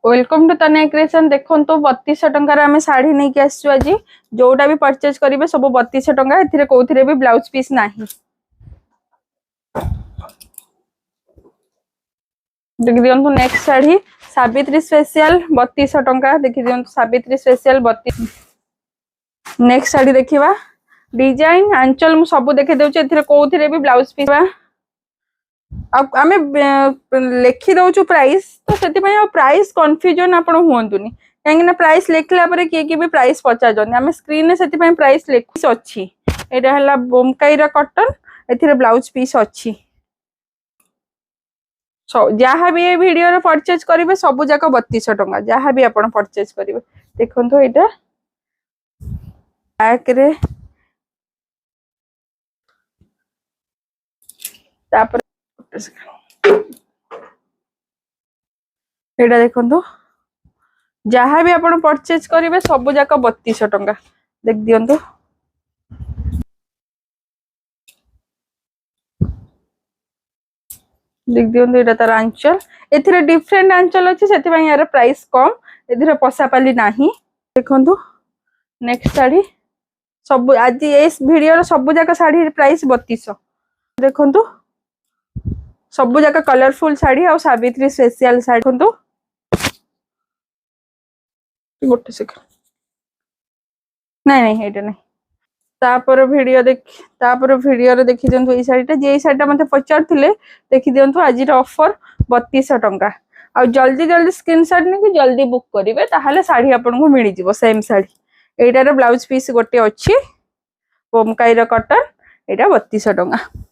Welcome to Tanaya creation. देखो 3200 टंकार आम शाढ़ी नहीं कि आसु आज जोटा भी परचेज करेंगे सब 3200 टंका। एथिरे कोथिरे भी ब्लाउज पीस नहीं। देखि दियंतु नेक्स्ट शाढ़ी सावित्री स्पेशल 3200 टंका। देखि दियंतु सावित्री स्पेशल 32। नेक्स्ट शाढ़ी देखिबा डिजाइन आंचल मु सब देखि देउचे। एथिरे कोथिरे भी ब्लाउज पीस आमे लेखि दउछु प्राइस तो सेति पय प्राइस कंफ्यूजन आपण हुंतुनी काहेकि प्राइस लेखला परे के भी प्राइस पचा जन आमे स्क्रीन ने सेति पय प्राइस लेखिस अछि। एटा हला बोमकाईरा कॉटन एथिरे ब्लाउज पीस अछि। सो जहाँ भी ये वीडियो रे परचेज करिवे सब जाक 3200 टंका जहाँ भी आपण परचेज करिवे। देखंतु एटा बैक रे तापर एटा देखंतु जहाँ भी आपण परचेज करिवे सब जाक 3200 टंका। देख दियंतु देख दियंतु एटा तार आंचल एथिरे डिफरेंट आंचल अछि सेति पय यार प्राइस कम। एथिरे पसापाली नाही। देखंतु नेक्स्ट साड़ी सब आज इस वीडियो रो सब जाक साड़ी प्राइस 3200। देखंतु सब जाक कलरफुल साड़ी और सावित्री स्पेशल साड़ी। देखंतु गोटे सेकंड नहीं नहीं एटा नहीं तापर वीडियो रे देखि दियंतु ए साड़ीटा जे साड़ीटा मते पचारथिले देखि दियंतु आज ऑफर 3200 टंका। आ जल्दी जल्दी स्क्रीनशॉट ने कि जल्दी बुक करिवे ताहाले साड़ी आपन को मिली जिवो सेम साड़ी। एटार ब्लाउज पीस गोटे अछि बोमकाईरा कॉटन एटा 3200 टंका।